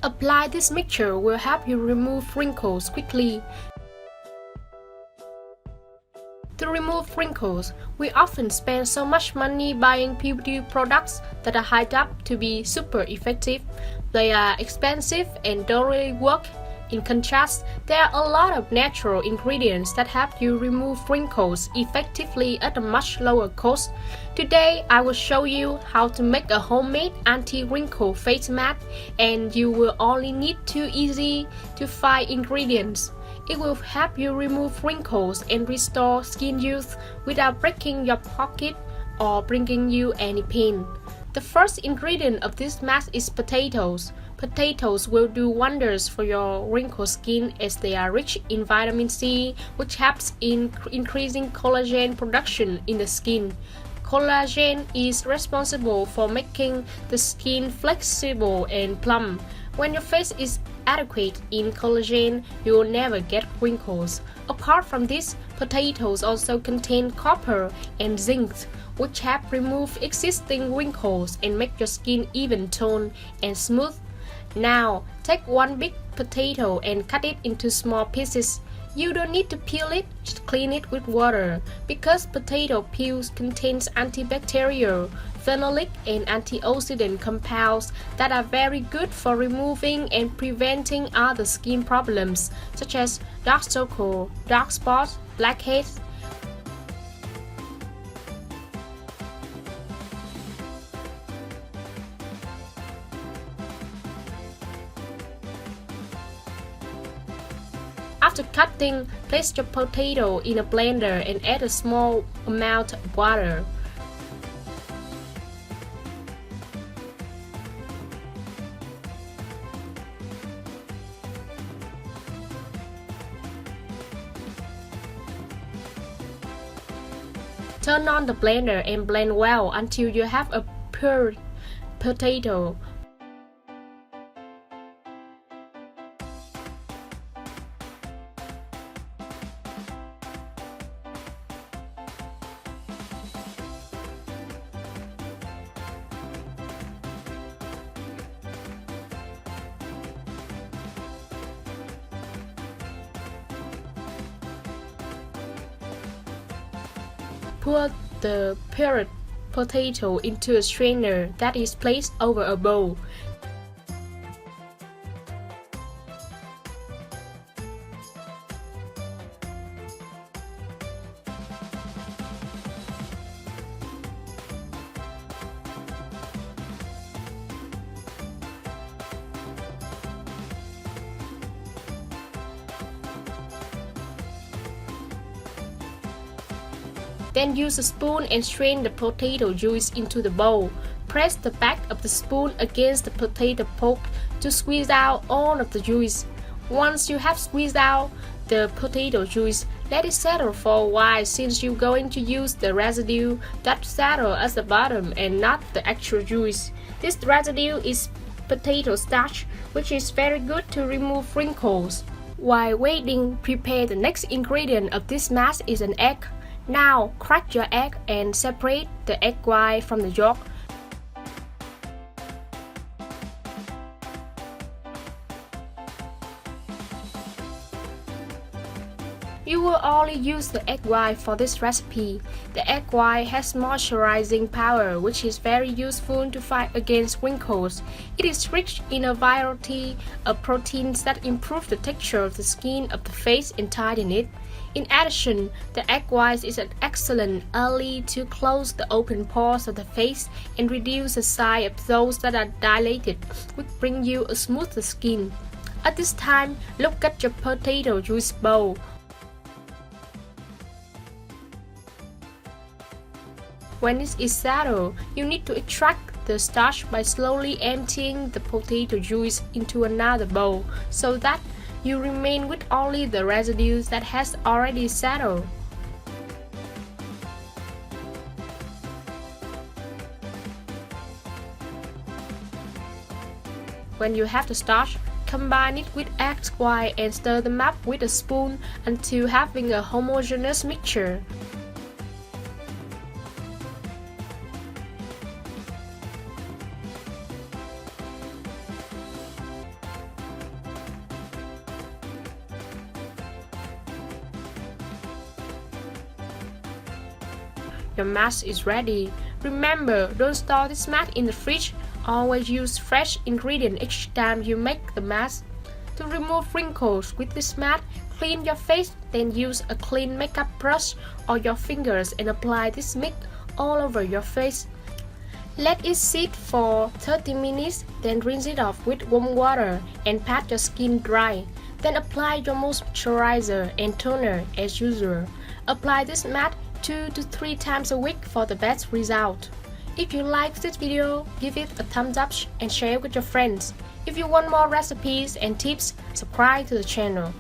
Apply this mixture will help you remove wrinkles quickly. To remove wrinkles, we often spend so much money buying beauty products that are hyped up to be super effective. They are expensive and don't really work. In contrast, there are a lot of natural ingredients that help you remove wrinkles effectively at a much lower cost. Today, I will show you how to make a homemade anti-wrinkle face mask, and you will only need 2 easy-to-find ingredients. It will help you remove wrinkles and restore skin youth without breaking your pocket or bringing you any pain. The first ingredient of this mask is potatoes. Potatoes will do wonders for your wrinkled skin as they are rich in vitamin C, which helps in increasing collagen production in the skin. Collagen is responsible for making the skin flexible and plump. When your face is adequate in collagen, you will never get wrinkles. Apart from this, potatoes also contain copper and zinc, which help remove existing wrinkles and make your skin even toned and smooth. Now, take one big potato and cut it into small pieces. You don't need to peel it, just clean it with water, because potato peels contains antibacterial, phenolic and antioxidant compounds that are very good for removing and preventing other skin problems such as dark circles, dark spots, blackheads. After cutting, place your potato in a blender and add a small amount of water. Turn on the blender and blend well until you have a pure potato. Pour the peeled potato into a strainer that is placed over a bowl. Then use a spoon and strain the potato juice into the bowl. Press the back of the spoon against the potato pulp to squeeze out all of the juice. Once you have squeezed out the potato juice, let it settle for a while since you're going to use the residue that settle at the bottom and not the actual juice. This residue is potato starch, which is very good to remove wrinkles. While waiting, prepare the next ingredient of this mask is an egg. Now, crack your egg and separate the egg white from the yolk. You will only use the egg white for this recipe. The egg white has moisturizing power, which is very useful to fight against wrinkles. It is rich in a variety of proteins that improve the texture of the skin of the face and tighten it. In addition, the egg white is an excellent ally to close the open pores of the face and reduce the size of those that are dilated, which bring you a smoother skin. At this time, look at your potato juice bowl. When it is settled, you need to extract the starch by slowly emptying the potato juice into another bowl so that you remain with only the residues that has already settled. When you have the starch, combine it with egg white and stir them up with a spoon until having a homogeneous mixture. Your mask is ready. Remember, don't store this mask in the fridge. Always use fresh ingredients each time you make the mask. To remove wrinkles with this mask, clean your face, then use a clean makeup brush or your fingers and apply this mix all over your face. Let it sit for 30 minutes, then rinse it off with warm water and pat your skin dry. Then apply your moisturizer and toner as usual. Apply this mask 2 to 3 times a week for the best result. If you like this video, give it a thumbs up and share with your friends. If you want more recipes and tips, subscribe to the channel.